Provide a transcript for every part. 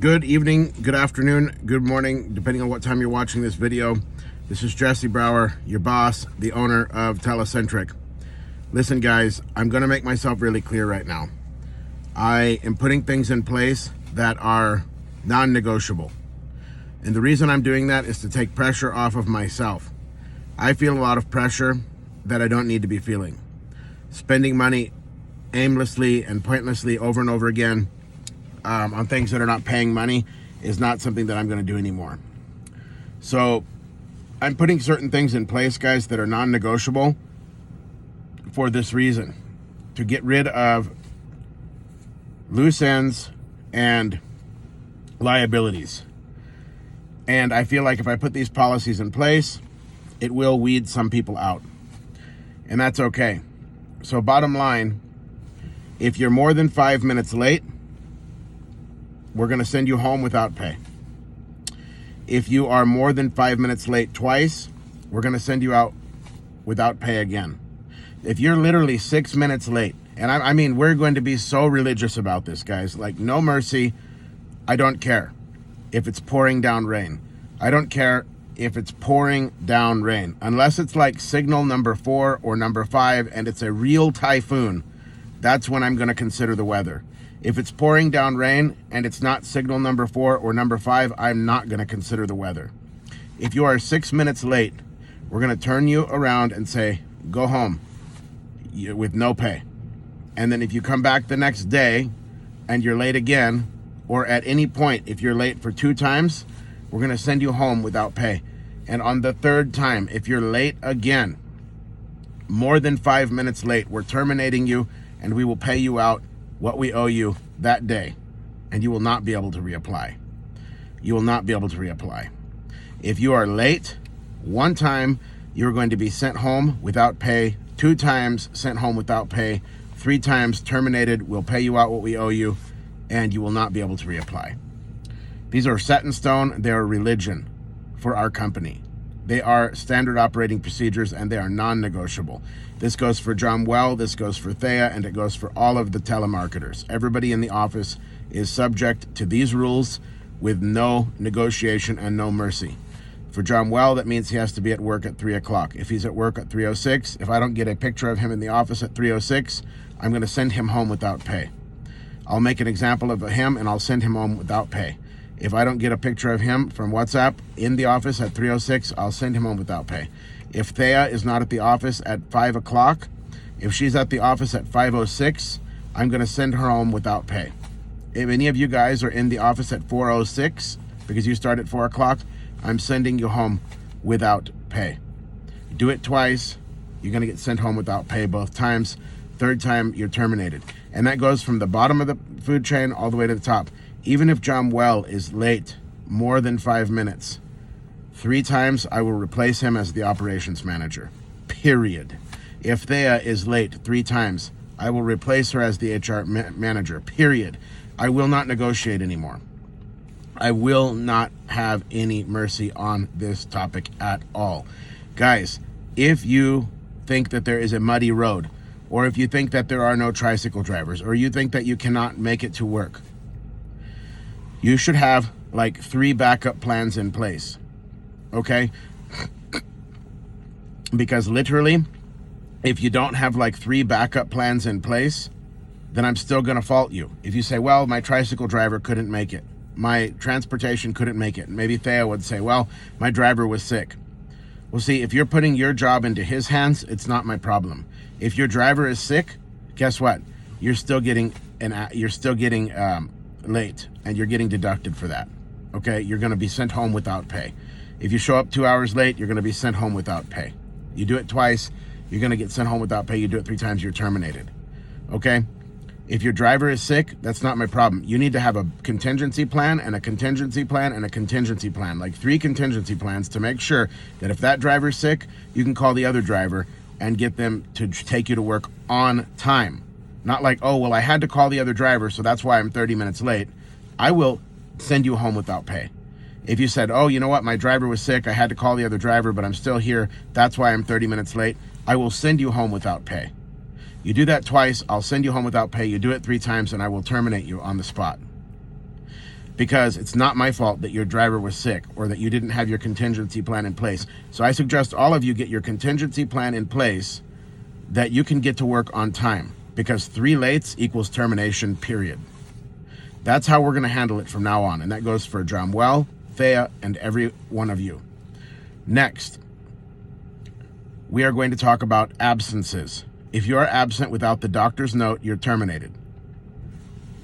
Good evening, good afternoon, good morning, depending on what time you're watching this video. This is Jesse Brower, your boss, the owner of Telecentric. Listen guys, I'm gonna make myself really clear right now. I am putting things in place that are non-negotiable. And the reason I'm doing that is to take pressure off of myself. I feel a lot of pressure that I don't need to be feeling. Spending money aimlessly and pointlessly over and over again on things that are not paying money is not something that I'm going to do anymore. So I'm putting certain things in place, guys, that are non-negotiable for this reason: to get rid of loose ends and liabilities. And I feel like if I put these policies in place, it will weed some people out, and that's okay. So bottom line, if you're more than 5 minutes late, we're going to send you home without pay. If you are more than 5 minutes late twice, we're going to send you out without pay again. If you're literally 6 minutes late, and I mean, we're going to be so religious about this, guys, like no mercy. I don't care if it's pouring down rain. I don't care if it's pouring down rain, unless it's like signal number 4 or number 5 and it's a real typhoon. That's when I'm going to consider the weather. If it's pouring down rain and it's not signal number 4 or number 5, I'm not going to consider the weather. If you are 6 minutes late, we're going to turn you around and say, go home with no pay. And then if you come back the next day and you're late again, or at any point, if you're late for 2 times, we're going to send you home without pay. And on the 3rd time, if you're late again, more than 5 minutes late, we're terminating you and we will pay you out what we owe you that day, and you will not be able to reapply. You will not be able to reapply. If you are late 1 time, you're going to be sent home without pay. 2 times sent home without pay. 3 times terminated. We'll pay you out what we owe you, and you will not be able to reapply. These are set in stone. They are religion for our company. They are standard operating procedures, and they are non-negotiable. This goes for John Well, this goes for Thea, and it goes for all of the telemarketers. Everybody in the office is subject to these rules with no negotiation and no mercy. For John Well, that means he has to be at work at 3 o'clock. If he's at work at 3:06, if I don't get a picture of him in the office at 3:06, I'm going to send him home without pay. I'll make an example of him and I'll send him home without pay. If I don't get a picture of him from WhatsApp in the office at 3:06, I'll send him home without pay. If Thea is not at the office at 5 o'clock, if she's at the office at 5:06, I'm going to send her home without pay. If any of you guys are in the office at 4:06 because you start at 4 o'clock, I'm sending you home without pay. Do it twice, you're going to get sent home without pay both times. 3rd time, you're terminated. And that goes from the bottom of the food chain all the way to the top. Even if John Well is late more than 5 minutes, 3 times I will replace him as the operations manager, period. If Thea is late 3 times, I will replace her as the HR manager, period. I will not negotiate anymore. I will not have any mercy on this topic at all. Guys, if you think that there is a muddy road, or if you think that there are no tricycle drivers, or you think that you cannot make it to work, you should have like 3 backup plans in place, okay? Because literally, if you don't have like 3 backup plans in place, then I'm still gonna fault you. If you say, well, my tricycle driver couldn't make it, my transportation couldn't make it, maybe Thea would say, well, my driver was sick. Well, see, if you're putting your job into his hands, it's not my problem. If your driver is sick, guess what? You're still getting late, and you're getting deducted for that. Okay, you're going to be sent home without pay. If you show up 2 hours late, you're going to be sent home without pay. You do it twice, you're going to get sent home without pay. You do it 3 times, you're terminated. Okay, if your driver is sick, that's not my problem. You need to have a contingency plan and a contingency plan and a contingency plan, like 3 contingency plans, to make sure that if that driver's sick, you can call the other driver and get them to take you to work on time. Not like, oh, well, I had to call the other driver, so that's why I'm 30 minutes late. I will send you home without pay. If you said, oh, you know what, my driver was sick, I had to call the other driver, but I'm still here, that's why I'm 30 minutes late, I will send you home without pay. You do that twice, I'll send you home without pay. You do it 3 times and I will terminate you on the spot. because it's not my fault that your driver was sick or that you didn't have your contingency plan in place. So I suggest all of you get your contingency plan in place that you can get to work on time, because 3 lates equals termination, period. That's how we're going to handle it from now on. And that goes for John Well, Thea, and every one of you. Next, we are going to talk about absences. If you are absent without the doctor's note, you're terminated.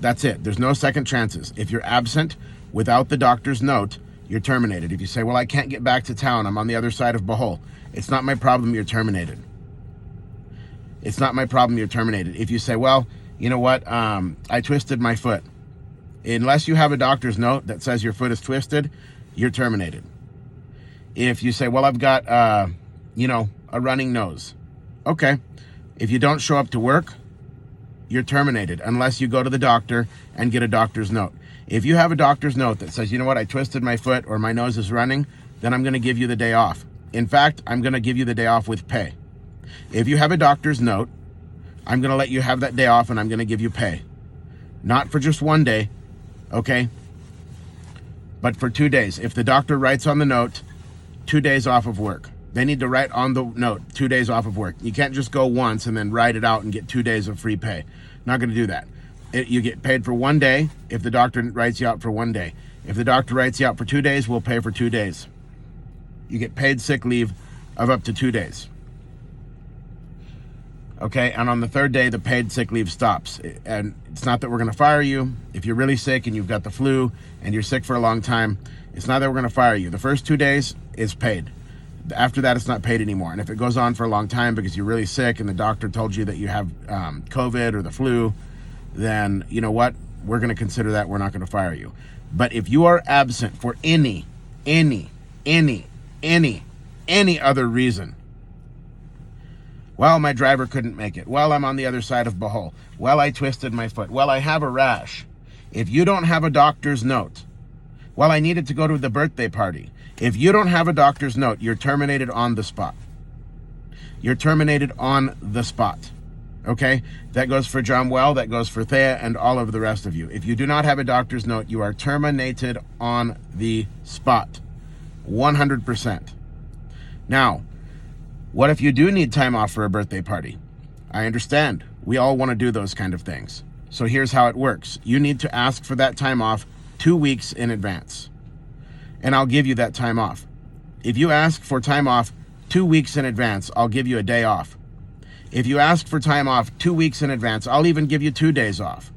That's it. There's no second chances. If you're absent without the doctor's note, you're terminated. If you say, well, I can't get back to town, I'm on the other side of Bohol, it's not my problem, you're terminated. It's not my problem, you're terminated. If you say, well, you know what, I twisted my foot. Unless you have a doctor's note that says your foot is twisted, you're terminated. If you say, well, I've got, a running nose. Okay. If you don't show up to work, you're terminated unless you go to the doctor and get a doctor's note. If you have a doctor's note that says, you know what, I twisted my foot or my nose is running, then I'm going to give you the day off. In fact, I'm going to give you the day off with pay. If you have a doctor's note, I'm going to let you have that day off and I'm going to give you pay. Not for just 1 day, okay? But for 2 days. If the doctor writes on the note, 2 days off of work. They need to write on the note, 2 days off of work. You can't just go once and then write it out and get 2 days of free pay. Not going to do that. You get paid for 1 day if the doctor writes you out for 1 day. If the doctor writes you out for 2 days, we'll pay for 2 days. You get paid sick leave of up to 2 days. Okay, and on the 3rd day, the paid sick leave stops. And it's not that we're going to fire you. If you're really sick and you've got the flu and you're sick for a long time, it's not that we're going to fire you. The first 2 days is paid. After that, it's not paid anymore. And if it goes on for a long time because you're really sick and the doctor told you that you have COVID or the flu, then you know what? We're going to consider that. We're not going to fire you. But if you are absent for any other reason, well, my driver couldn't make it. Well, I'm on the other side of Bohol. Well, I twisted my foot. Well, I have a rash. If you don't have a doctor's note, well, I needed to go to the birthday party. If you don't have a doctor's note, you're terminated on the spot. You're terminated on the spot. Okay? That goes for John Well, that goes for Thea, and all of the rest of you. If you do not have a doctor's note, you are terminated on the spot. 100%. Now, what if you do need time off for a birthday party? I understand. We all want to do those kind of things. So here's how it works. You need to ask for that time off 2 weeks in advance. And I'll give you that time off. If you ask for time off 2 weeks in advance, I'll give you a day off. If you ask for time off 2 weeks in advance, I'll even give you 2 days off.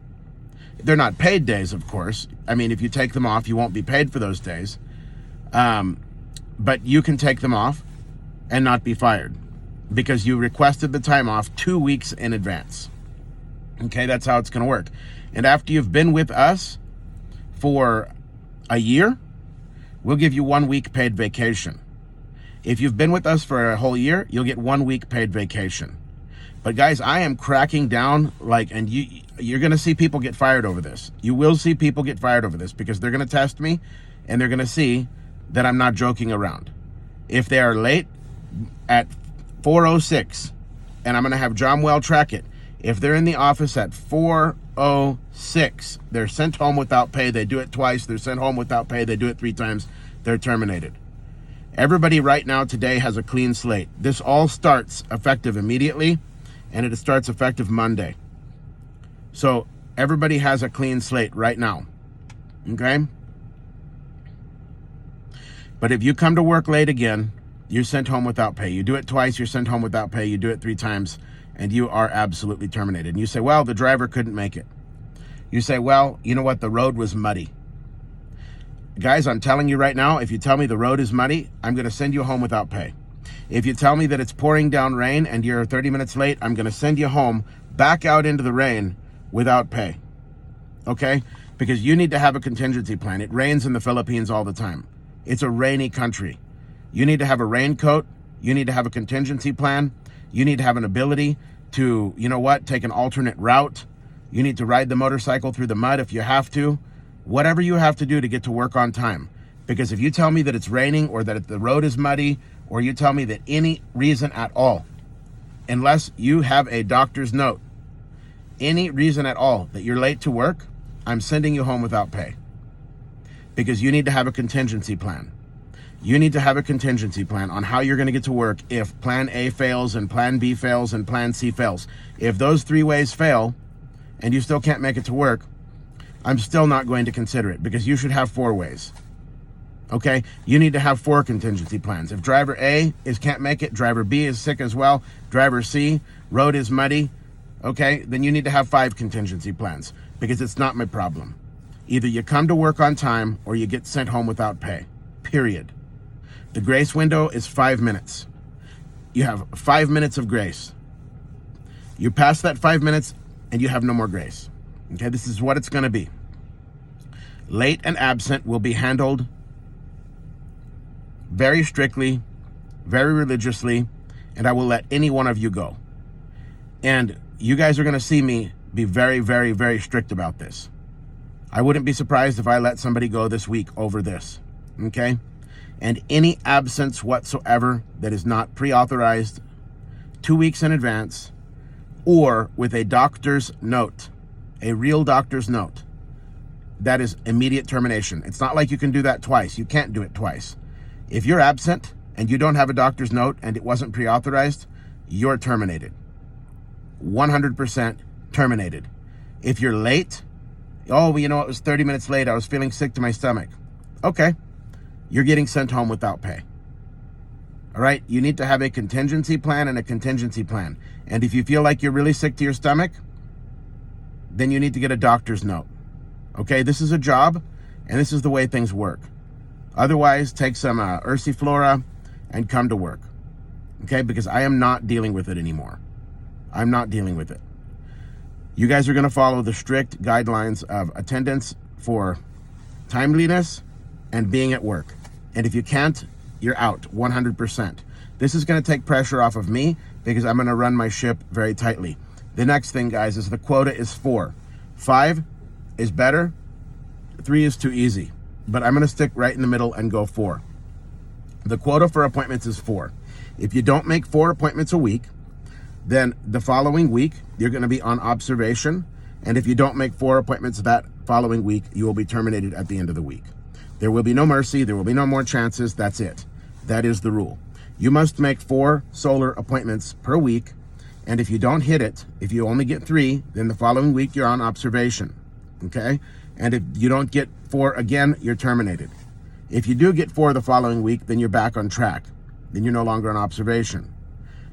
They're not paid days, of course. I mean, if you take them off, you won't be paid for those days. But you can take them off and not be fired because you requested the time off 2 weeks in advance. Okay, that's how it's going to work. And after you've been with us for a year, we'll give you 1 week paid vacation. If you've been with us for a whole year, you'll get 1 week paid vacation. But guys, I am cracking down and you're going to see people get fired over this. You will see people get fired over this because they're going to test me and they're going to see that I'm not joking around. If they are late at 4:06, and I'm going to have John Well track it. If they're in the office at 4:06, they're sent home without pay. They do it twice. They're sent home without pay. They do it 3 times. They're terminated. Everybody right now today has a clean slate. This all starts effective immediately, and it starts effective Monday. So everybody has a clean slate right now. Okay? But if you come to work late again, you're sent home without pay. You do it twice, you're sent home without pay. You do it 3 times, and you are absolutely terminated. And you say, well, the driver couldn't make it. You say, well, you know what? The road was muddy. Guys, I'm telling you right now, if you tell me the road is muddy, I'm going to send you home without pay. If you tell me that it's pouring down rain and you're 30 minutes late, I'm going to send you home back out into the rain without pay. Okay? Because you need to have a contingency plan. It rains in the Philippines all the time. It's a rainy country. You need to have a raincoat. You need to have a contingency plan. You need to have an ability to, you know what, take an alternate route. You need to ride the motorcycle through the mud if you have to. Whatever you have to do to get to work on time. Because if you tell me that it's raining or that the road is muddy, or you tell me that any reason at all, unless you have a doctor's note, any reason at all that you're late to work, I'm sending you home without pay. because you need to have a contingency plan. You need to have a contingency plan on how you're going to get to work if plan A fails and plan B fails and plan C fails. If those 3 ways fail and you still can't make it to work, I'm still not going to consider it, because you should have 4 ways. Okay? You need to have 4 contingency plans. If driver A can't make it, driver B is sick as well, driver C, road is muddy, okay, then you need to have 5 contingency plans, because it's not my problem. Either you come to work on time or you get sent home without pay, period. The grace window is 5 minutes. You have 5 minutes of grace. You pass that 5 minutes and you have no more grace. Okay, this is what it's going to be. Late and absent will be handled very strictly, very religiously, and I will let any one of you go. And you guys are going to see me be very, very, very strict about this. I wouldn't be surprised if I let somebody go this week over this. Okay? And any absence whatsoever that is not pre-authorized 2 weeks in advance or with a doctor's note, a real doctor's note, that is immediate termination. It's not like you can do that twice. You can't do it twice. If you're absent and you don't have a doctor's note and it wasn't pre-authorized, you're terminated. 100% terminated. If you're late, oh, well, you know, it was 30 minutes late, I was feeling sick to my stomach. Okay. You're getting sent home without pay. All right? You need to have a contingency plan and a contingency plan. And if you feel like you're really sick to your stomach, then you need to get a doctor's note. Okay? This is a job, and this is the way things work. Otherwise, take some Ursiflora and come to work. Okay? Because I am not dealing with it anymore. I'm not dealing with it. You guys are going to follow the strict guidelines of attendance for timeliness and being at work. And if you can't, you're out 100%. This is going to take pressure off of me because I'm going to run my ship very tightly. The next thing, guys, is the quota is 4. 5 is better. 3 is too easy. But I'm going to stick right in the middle and go 4. The quota for appointments is 4. If you don't make 4 appointments a week, then the following week, you're going to be on observation. And if you don't make 4 appointments that following week, you will be terminated at the end of the week. There will be no mercy. There will be no more chances. That's it. That is the rule. You must make 4 solar appointments per week. And if you don't hit it, if you only get 3, then the following week you're on observation. Okay? And if you don't get 4 again, you're terminated. If you do get 4 the following week, then you're back on track. Then you're no longer on observation.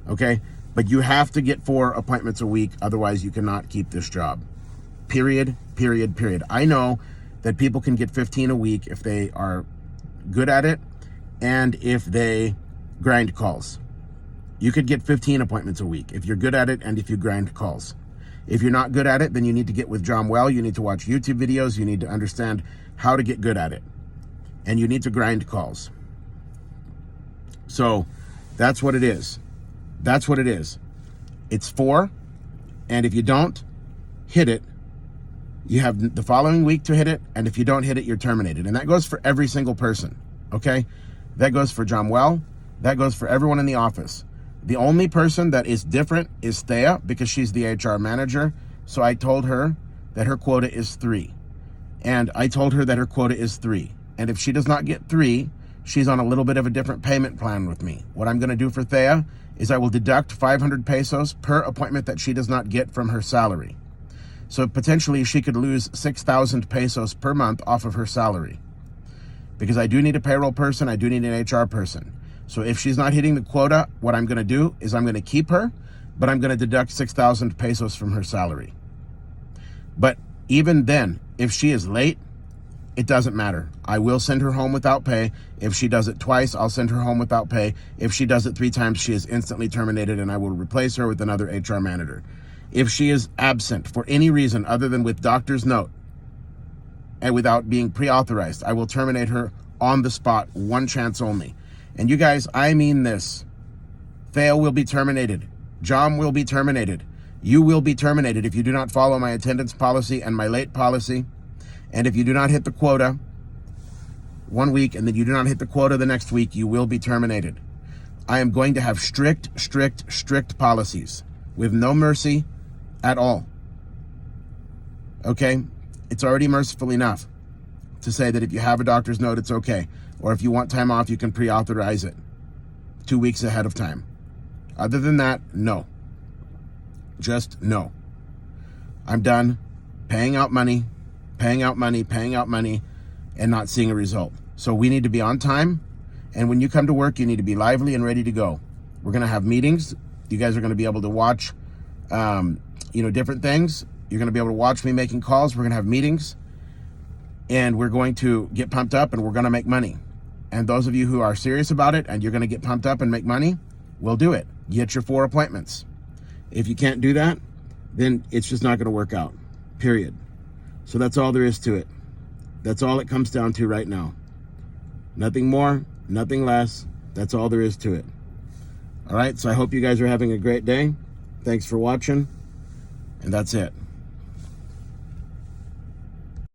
Okay? But you have to get 4 appointments a week. Otherwise, you cannot keep this job. Period, period, period. I know that people can get 15 a week if they are good at it and if they grind calls. You could get 15 appointments a week if you're good at it and if you grind calls. If you're not good at it, then you need to get with John Well. You need to watch YouTube videos. You need to understand how to get good at it. And you need to grind calls. So that's what it is. That's what it is. It's 4. And if you don't hit it, you have the following week to hit it, and if you don't hit it, you're terminated. And that goes for every single person, okay? That goes for John Well. That goes for everyone in the office. The only person that is different is Thea, because she's the HR manager. So I told her that her quota is 3. And I told her that her quota is 3. And if she does not get 3, she's on a little bit of a different payment plan with me. What I'm going to do for Thea is I will deduct 500 pesos per appointment that she does not get from her salary. So potentially she could lose 6,000 pesos per month off of her salary. Because I do need a payroll person, I do need an HR person. So if she's not hitting the quota, what I'm going to do is I'm going to keep her, but I'm going to deduct 6,000 pesos from her salary. But even then, if she is late, it doesn't matter. I will send her home without pay. If she does it twice, I'll send her home without pay. If she does it 3 times, she is instantly terminated and I will replace her with another HR manager. If she is absent for any reason other than with doctor's note and without being pre-authorized, I will terminate her on the spot, 1 chance only. And you guys, I mean this. Thea will be terminated. John will be terminated. You will be terminated if you do not follow my attendance policy and my late policy. And if you do not hit the quota 1 week and then you do not hit the quota the next week, you will be terminated. I am going to have strict policies with no mercy at all. Okay? It's already merciful enough. to say that if you have a doctor's note, it's okay. Or if you want time off, you can pre-authorize it 2 weeks ahead of time. Other than that, no. Just no. I'm done paying out money, and not seeing a result. So we need to be on time. And when you come to work, you need to be lively and ready to go. We're going to have meetings. You guys are going to be able to watch, different things. You're going to be able to watch me making calls. We're going to have meetings. And we're going to get pumped up and we're going to make money. And those of you who are serious about it and you're going to get pumped up and make money, we'll do it. Get your 4 appointments. If you can't do that, then it's just not going to work out, period. So that's all there is to it. That's all it comes down to right now. Nothing more, nothing less. That's all there is to it. All right, so I hope you guys are having a great day. Thanks for watching, and that's it.